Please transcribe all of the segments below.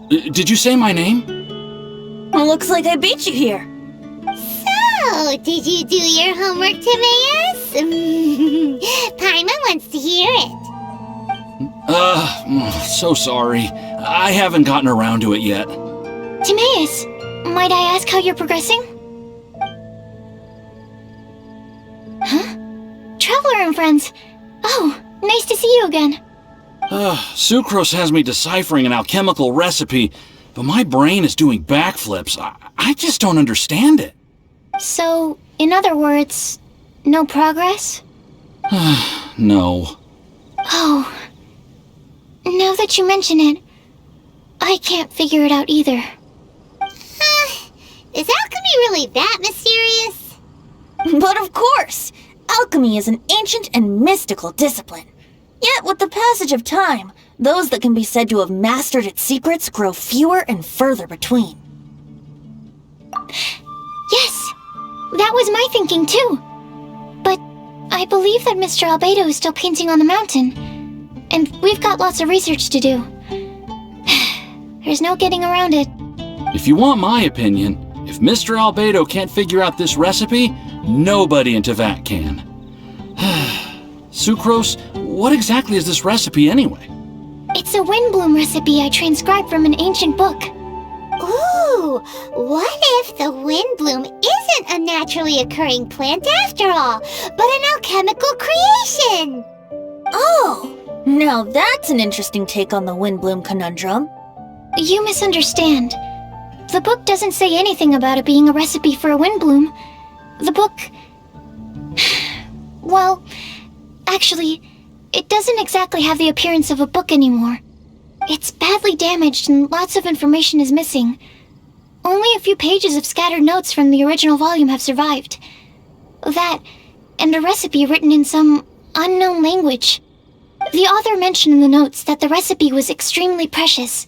Did you say my name? Looks like I beat you here. So, did you do your homework, Timaeus? Paimon wants to hear it. So sorry. I haven't gotten around to it yet. Timaeus, might I ask how you're progressing? Huh? Traveler and friends. Oh, nice to see you again. Sucrose has me deciphering an alchemical recipe, but my brain is doing backflips. I just don't understand it. So, in other words, no progress? No. Oh. Now that you mention it, I can't figure it out either. Is alchemy really that mysterious? But of course! Alchemy is an ancient and mystical discipline. Yet, with the passage of time, those that can be said to have mastered its secrets grow fewer and further between. Yes, that was my thinking too. But I believe that Mr. Albedo is still painting on the mountain, and we've got lots of research to do. There's no getting around it. If you want my opinion, if Mr. Albedo can't figure out this recipe, nobody in Tevat can. Sucrose, what exactly is this recipe anyway? It's a Windblume recipe I transcribed from an ancient book. Ooh, what if the Windblume isn't a naturally occurring plant after all, but an alchemical creation? Oh, now that's an interesting take on the Windblume conundrum. You misunderstand. The book doesn't say anything about it being a recipe for a Windblume. The book... Well, actually, it doesn't exactly have the appearance of a book anymore. It's badly damaged and lots of information is missing. Only a few pages of scattered notes from the original volume have survived. That, and a recipe written in some unknown language. The author mentioned in the notes that the recipe was extremely precious.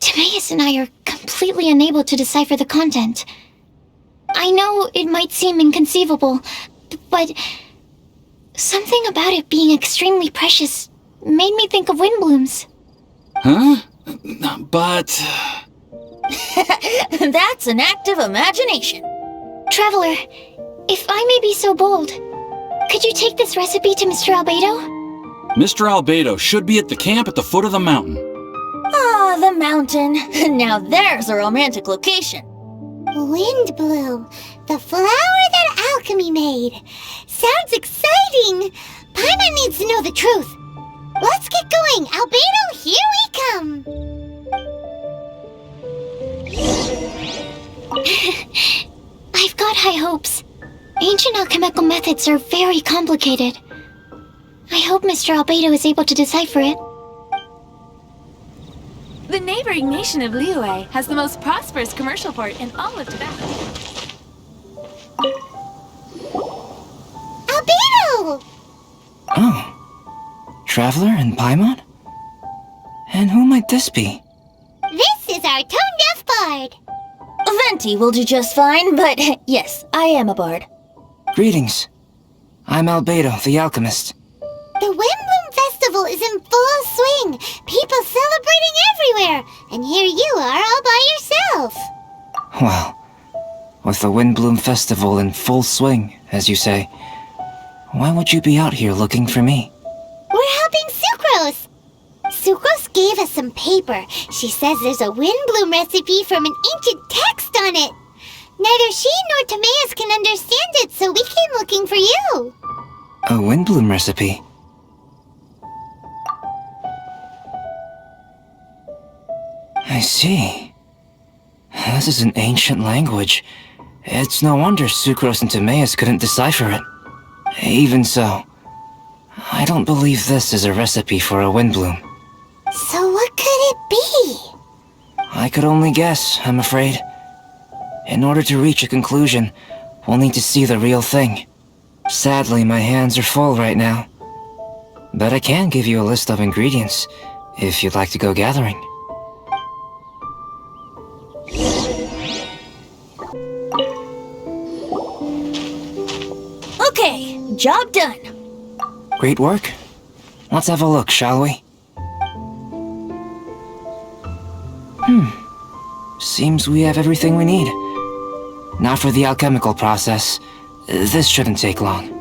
Timaeus and I are completely unable to decipher the content. I know it might seem inconceivable, but something about it being extremely precious made me think of Windblooms. Huh? But... That's an act of imagination. Traveler, if I may be so bold, could you take this recipe to Mr. Albedo? Mr. Albedo should be at the camp at the foot of the mountain. Ah, the mountain. Now there's a romantic location. Windblume, the flower that alchemy made. Sounds exciting. Paimon needs to know the truth. Let's get going. Albedo, here we come. I've got high hopes. Ancient alchemical methods are very complicated. I hope Mr. Albedo is able to decipher it. The neighboring nation of Liyue has the most prosperous commercial port in all of Tibet. Albedo! Oh. Traveler and Paimon? And who might this be? This is our tone-deaf bard. Venti will do just fine, but yes, I am a bard. Greetings. I'm Albedo, the alchemist. The Windblume Festival is in full swing. People celebrating everywhere. And here you are all by yourself. Well, with the Windblume Festival in full swing, as you say, why would you be out here looking for me? We're helping Sucrose. Sucrose gave us some paper. She says there's a Windblume recipe from an ancient text on it. Neither she nor Timaeus can understand it, so we came looking for you. A Windblume recipe? I see. This is an ancient language. It's no wonder Sucrose and Timaeus couldn't decipher it. Even so, I don't believe this is a recipe for a Windblume. So what could it be? I could only guess, I'm afraid. In order to reach a conclusion, we'll need to see the real thing. Sadly, my hands are full right now. But I can give you a list of ingredients, if you'd like to go gathering. Okay, job done. Great work. Let's have a look, shall we? Seems we have everything we need. Now for the alchemical process. This shouldn't take long.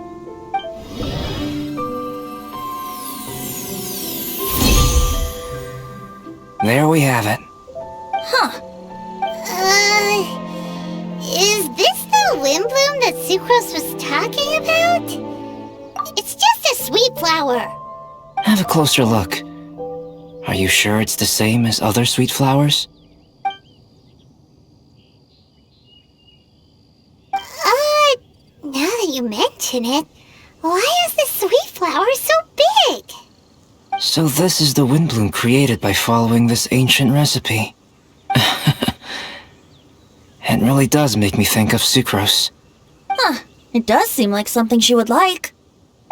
There we have it. Is this the Windblume that Sucrose was talking about? It's just a sweet flower. Have a closer look. Are you sure it's the same as other sweet flowers? Now that you mention it, why is the sweet flower so big? So this is the Windblume created by following this ancient recipe. It really does make me think of Sucrose. It does seem like something she would like.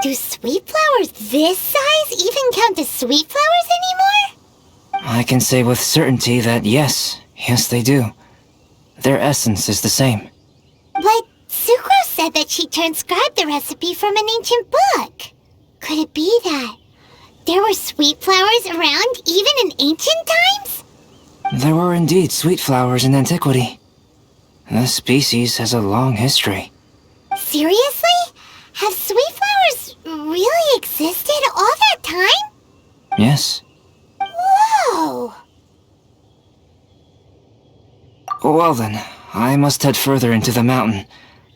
Do sweet flowers this size even count as sweet flowers anymore? I can say with certainty that yes they do. Their essence is the same. But Sucrose said that she transcribed the recipe from an ancient book. Could it be that there were sweet flowers around even in ancient times? There were indeed sweet flowers in antiquity. The species has a long history. Seriously? Have sweet flowers really existed all that time? Yes. Whoa! Well then, I must head further into the mountain.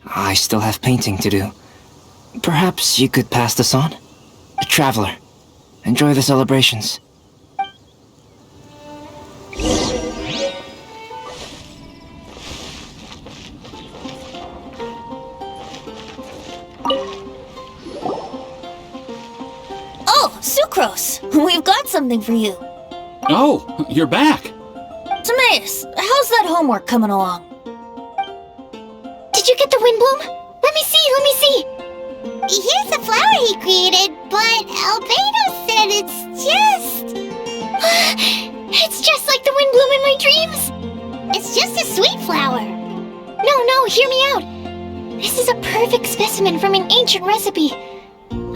I still have painting to do. Perhaps you could pass this on? Traveler, enjoy the celebrations. Oh, Sucrose! We've got something for you. Oh, you're back. Timaeus, how's that homework coming along? Did you get the Windblume? Let me see! Here's the flower he created, but Albedo said it's just... It's just like the Windblume in my dreams! It's just a sweet flower. No, hear me out! This is a perfect specimen from an ancient recipe.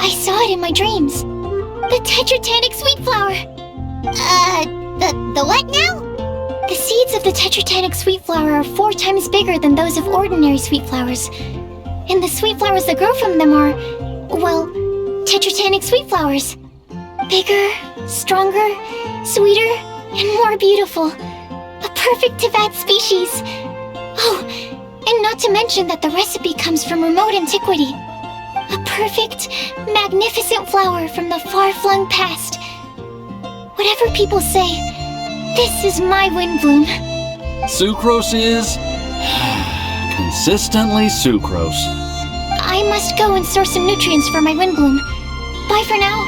I saw it in my dreams. The Tetratanic sweet flower! The what now? The seeds of the Tetratanic sweet flower are 4 times bigger than those of ordinary sweet flowers. And the sweet flowers that grow from them are, well, Tetratanic sweet flowers. Bigger, stronger, sweeter, and more beautiful. A perfect Tivat species. Oh, and not to mention that the recipe comes from remote antiquity. A perfect, magnificent flower from the far-flung past. Whatever people say, this is my Windblume. Sucrose is... consistently Sucrose. I must go and source some nutrients for my Windblume. Bye for now.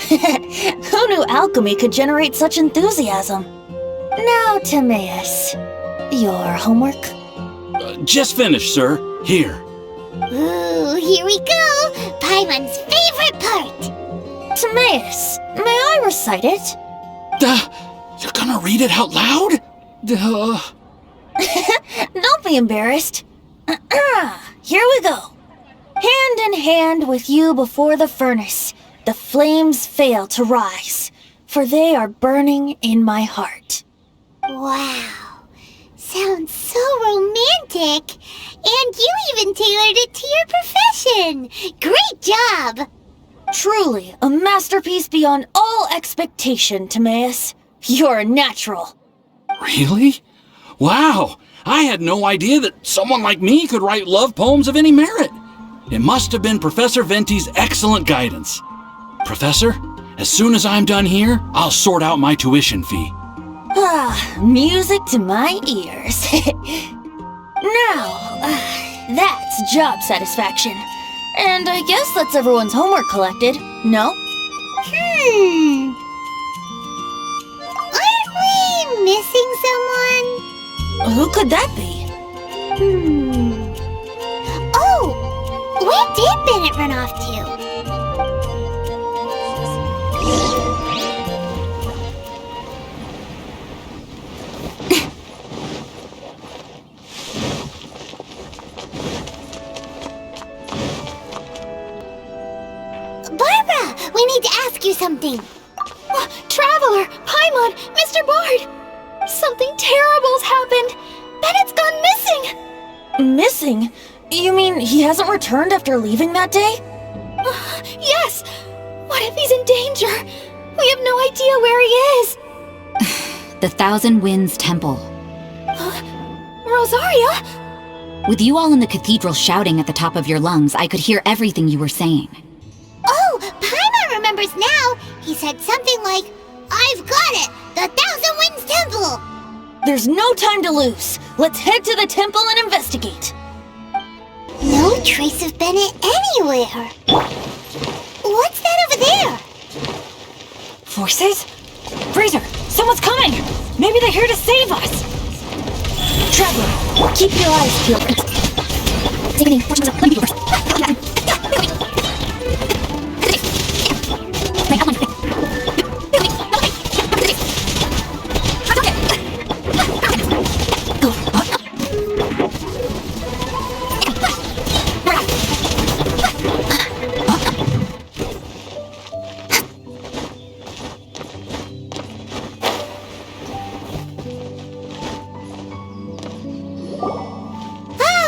Who knew alchemy could generate such enthusiasm? Now, Timaeus, your homework? Just finished, sir. Here. Ooh, here we go! Paimon's favorite part! Timaeus, may I recite it? You're gonna read it out loud? Don't be embarrassed. Here we go. Hand in hand with you before the furnace, the flames fail to rise, for they are burning in my heart. Wow, sounds so romantic! And you even tailored it to your profession! Great job! Truly, a masterpiece beyond all expectation, Timaeus. You're a natural. Really? Wow! I had no idea that someone like me could write love poems of any merit. It must have been Professor Venti's excellent guidance. Professor, as soon as I'm done here, I'll sort out my tuition fee. Music to my ears. Now, that's job satisfaction. And I guess that's everyone's homework collected, no? Aren't we missing someone? Who could that be? Oh! Where did Bennett run off to? Barbara! We need to ask you something. Traveler, Paimon, Mr. Bard! Something terrible's happened! Bennett's gone missing! Missing? You mean he hasn't returned after leaving that day? Yes! What if he's in danger? We have no idea where he is! The Thousand Winds Temple. Rosaria? With you all in the cathedral shouting at the top of your lungs, I could hear everything you were saying. Oh, Paimon remembers now. He said something like, "I've got it! The Thousand Winds Temple!" There's no time to lose. Let's head to the temple and investigate. No trace of Bennett anywhere. What's that over there? Voices? Razor, someone's coming! Maybe they're here to save us! Traveler, keep your eyes peeled.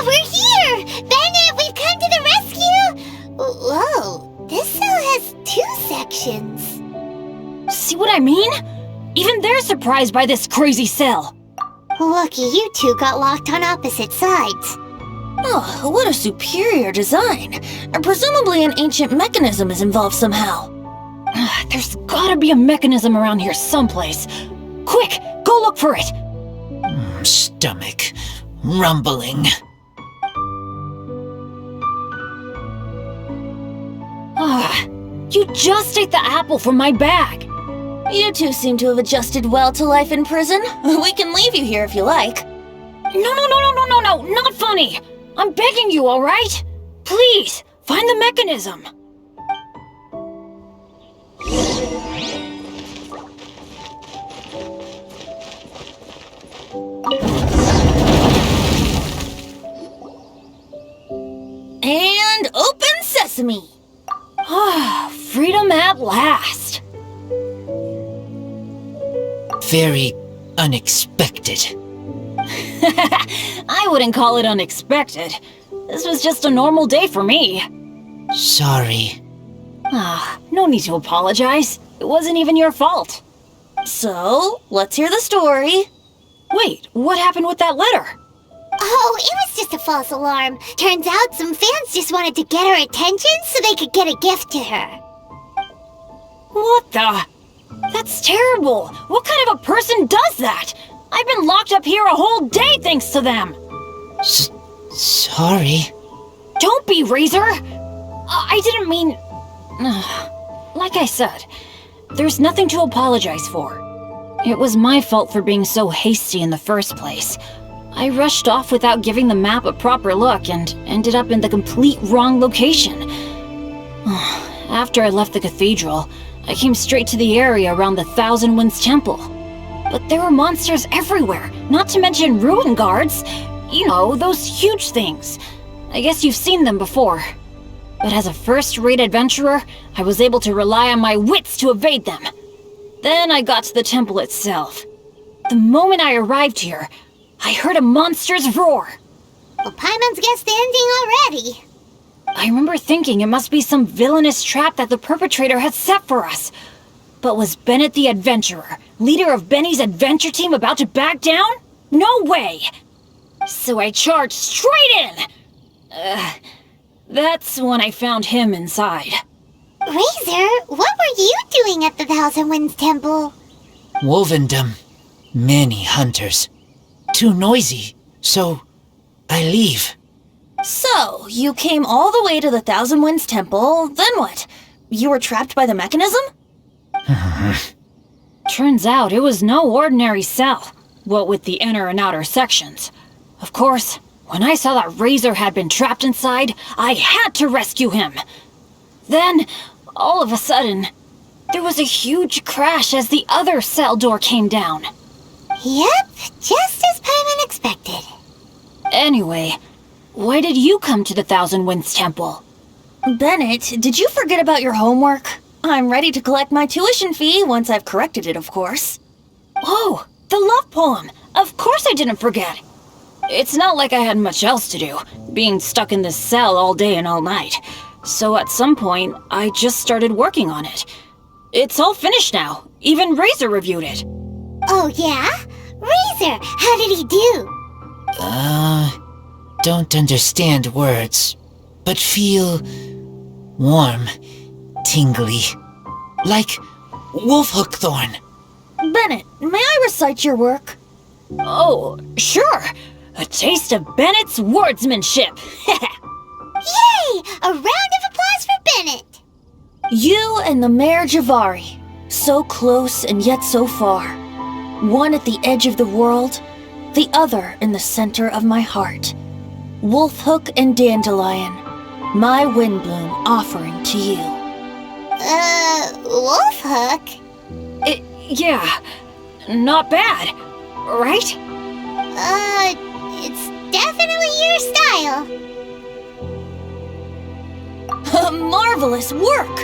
We're here! Bennett, we've come to the rescue! Whoa, this cell has 2 sections. See what I mean? Even they're surprised by this crazy cell. Lucky you two got locked on opposite sides. Oh, what a superior design. Presumably an ancient mechanism is involved somehow. There's gotta be a mechanism around here someplace. Quick, go look for it! Stomach rumbling. You just ate the apple from my bag. You two seem to have adjusted well to life in prison. We can leave you here if you like. No, not funny. I'm begging you, all right? Please, find the mechanism. And open sesame. Freedom at last. Very unexpected. I wouldn't call it unexpected. This was just a normal day for me. Sorry. No need to apologize. It wasn't even your fault. So, let's hear the story. Wait, what happened with that letter? Oh, it was just a false alarm. Turns out some fans just wanted to get her attention so they could get a gift to her. What the? That's terrible. What kind of a person does that? I've been locked up here a whole day thanks to them. Sorry. Don't be, Razor. I didn't mean... Like I said, there's nothing to apologize for. It was my fault for being so hasty in the first place. I rushed off without giving the map a proper look and ended up in the complete wrong location. After I left the cathedral, I came straight to the area around the Thousand Winds Temple. But there were monsters everywhere, not to mention ruin guards. You know, those huge things. I guess you've seen them before. But as a first-rate adventurer, I was able to rely on my wits to evade them. Then I got to the temple itself. The moment I arrived here, I heard a monster's roar. Well, Paimon's guessed the ending already. I remember thinking it must be some villainous trap that the perpetrator had set for us. But was Bennett the adventurer, leader of Benny's adventure team, about to back down? No way! So I charged straight in! That's when I found him inside. Razor, what were you doing at the Thousand Winds Temple? Wovendom. Many hunters. Too noisy, so I leave. So, you came all the way to the Thousand Winds Temple, then what? You were trapped by the mechanism? Turns out it was no ordinary cell, what with the inner and outer sections. Of course, when I saw that Razor had been trapped inside, I had to rescue him. Then, all of a sudden, there was a huge crash as the other cell door came down. Yep, just as Paimon expected. Anyway, why did you come to the Thousand Winds Temple? Bennett, did you forget about your homework? I'm ready to collect my tuition fee once I've corrected it, of course. Oh, the love poem! Of course I didn't forget! It's not like I had much else to do, being stuck in this cell all day and all night. So at some point, I just started working on it. It's all finished now. Even Razor reviewed it. Oh, yeah? Razor, how did he do? Don't understand words, but feel warm, tingly, like wolf hook thorn. Bennett, may I recite your work? Oh, sure. A taste of Bennett's wordsmanship. Yay! A round of applause for Bennett! You and the Mare Javari, so close and yet so far. One at the edge of the world, the other in the center of my heart. Wolfhook and Dandelion, my Windblume offering to you. Wolfhook? Yeah, not bad, right? It's definitely your style. Marvelous work!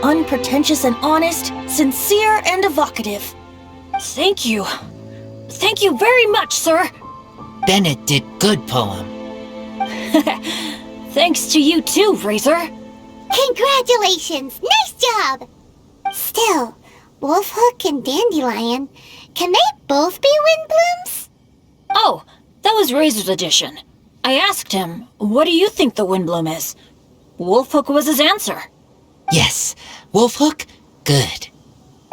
Unpretentious and honest, sincere and evocative. Thank you. Thank you very much, sir. Bennett did good poem. Thanks to you too, Razor. Congratulations! Nice job! Still, Wolfhook and Dandelion, can they both be Windblooms? Oh, that was Razor's addition. I asked him, what do you think the Windblume is? Wolfhook was his answer. Yes, wolf hook, good.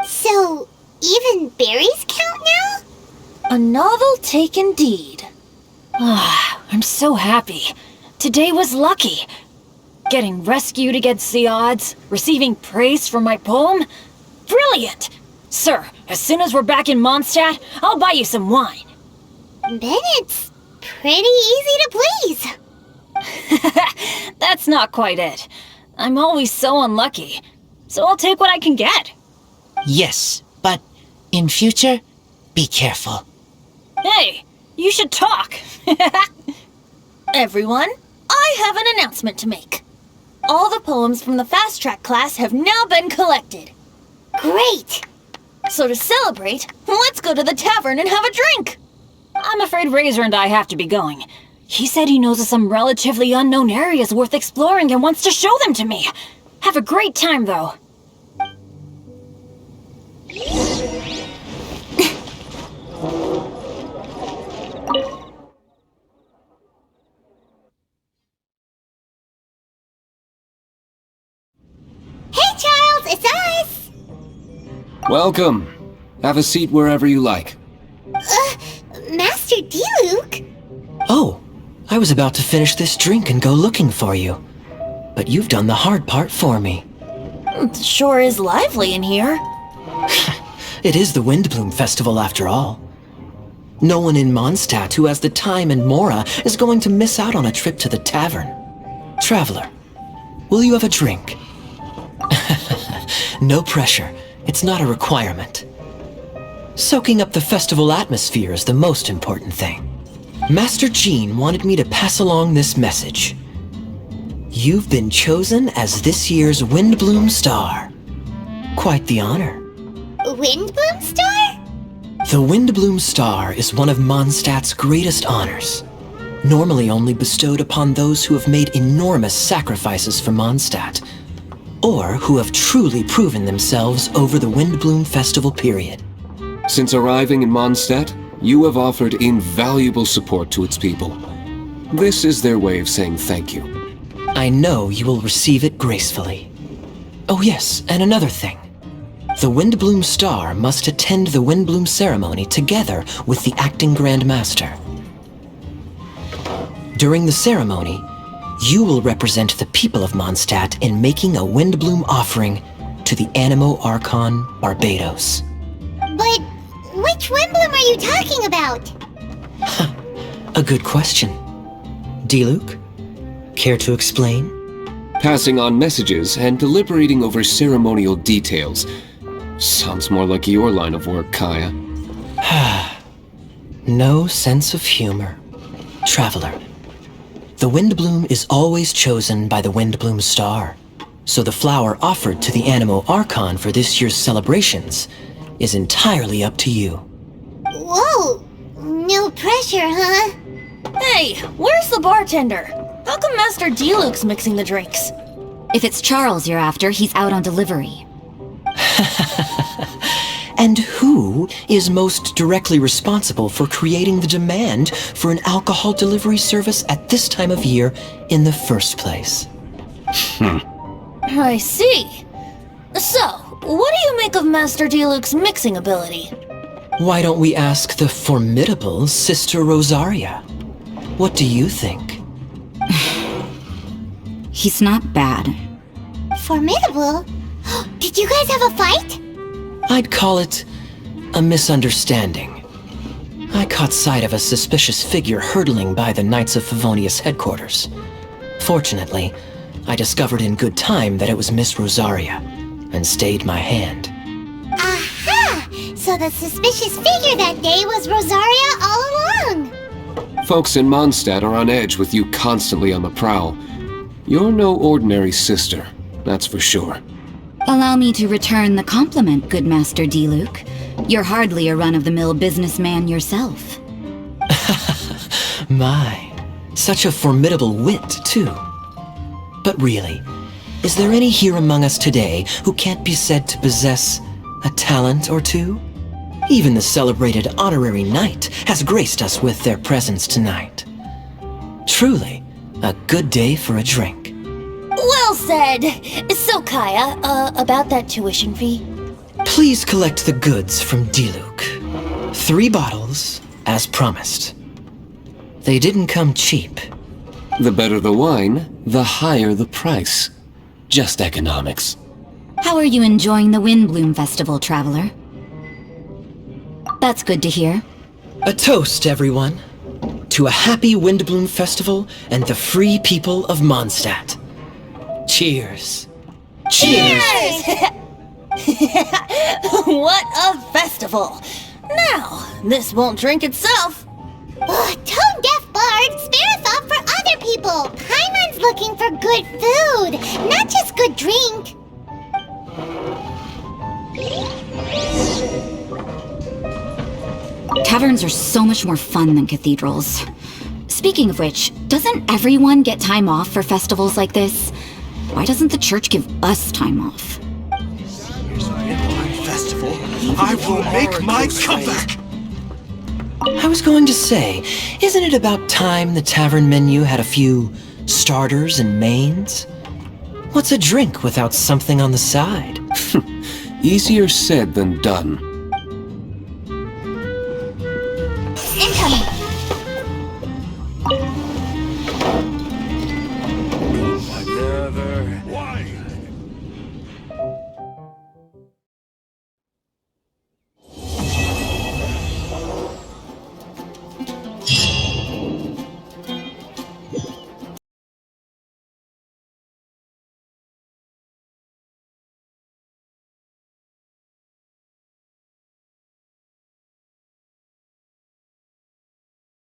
So, even berries count now? A novel take indeed. I'm so happy. Today was lucky. Getting rescued against the odds, receiving praise for my poem. Brilliant! Sir, as soon as we're back in Mondstadt, I'll buy you some wine. Bennett's pretty easy to please. That's not quite it. I'm always so unlucky, so I'll take what I can get. Yes, but in future, be careful. Hey, you should talk. Everyone, I have an announcement to make. All the poems from the Fast Track class have now been collected. Great! So to celebrate, let's go to the tavern and have a drink. I'm afraid Razor and I have to be going. He said he knows of some relatively unknown areas worth exploring and wants to show them to me. Have a great time, though. Hey, Charles, it's us! Welcome. Have a seat wherever you like. Master D-Luke? Oh, I was about to finish this drink and go looking for you. But you've done the hard part for me. It sure is lively in here. It is the Windblume Festival after all. No one in Mondstadt who has the time and mora is going to miss out on a trip to the tavern. Traveler, will you have a drink? No pressure. It's not a requirement. Soaking up the festival atmosphere is the most important thing. Master Jean wanted me to pass along this message. You've been chosen as this year's Windblume Star. Quite the honor. Windblume Star? The Windblume Star is one of Mondstadt's greatest honors, normally only bestowed upon those who have made enormous sacrifices for Mondstadt, or who have truly proven themselves over the Windblume Festival period. Since arriving in Mondstadt, you have offered invaluable support to its people. This is their way of saying thank you. I know you will receive it gracefully. Oh yes, and another thing. The Windblume Star must attend the Windblume ceremony together with the acting Grand Master. During the ceremony, you will represent the people of Mondstadt in making a Windblume offering to the Animo Archon Barbados. But which Windblume are you talking about? A good question. D-Luke, care to explain? Passing on messages and deliberating over ceremonial details. Sounds more like your line of work, Kaya. No sense of humor. Traveler, the Windblume is always chosen by the Windblume Star, So the flower offered to the Animo Archon for this year's celebrations is entirely up to you. Whoa! No pressure, huh? Hey, where's the bartender? How come Master D-Luke's mixing the drinks? If it's Charles you're after, he's out on delivery. And who is most directly responsible for creating the demand for an alcohol delivery service at this time of year in the first place? I see. So, what do you make of Master D-Luke's mixing ability? Why don't we ask the formidable Sister Rosaria? What do you think? He's not bad. Formidable? Did you guys have a fight? I'd call it a misunderstanding. I caught sight of a suspicious figure hurtling by the Knights of Favonius headquarters. Fortunately, I discovered in good time that it was Miss Rosaria, and stayed my hand. Aha! So the suspicious figure that day was Rosaria all along! Folks in Mondstadt are on edge with you constantly on the prowl. You're no ordinary sister, that's for sure. Allow me to return the compliment, good Master D-Luke. You're hardly a run-of-the-mill businessman yourself. My, such a formidable wit, too. But really, is there any here among us today who can't be said to possess a talent or two? Even the celebrated honorary knight has graced us with their presence tonight. Truly, a good day for a drink. Well said. So, Kaya, about that tuition fee? Please collect the goods from D-Luke. 3 bottles, as promised. They didn't come cheap. The better the wine, the higher the price. Just economics. How are you enjoying the Windblume Festival, traveler? That's good to hear. A toast, everyone, to a happy Windblume Festival and the free people of Mondstadt. Cheers. Cheers! What a festival! Now, this won't drink itself. Tone-deaf bard, spare a thought for other people! Paimon's looking for good food, not just good drink. Taverns are so much more fun than cathedrals. Speaking of which, doesn't everyone get time off for festivals like this? Why doesn't the church give us time off? Festival, I will make my comeback! I was going to say, isn't it about time the tavern menu had a few starters and mains? What's a drink without something on the side? Easier said than done.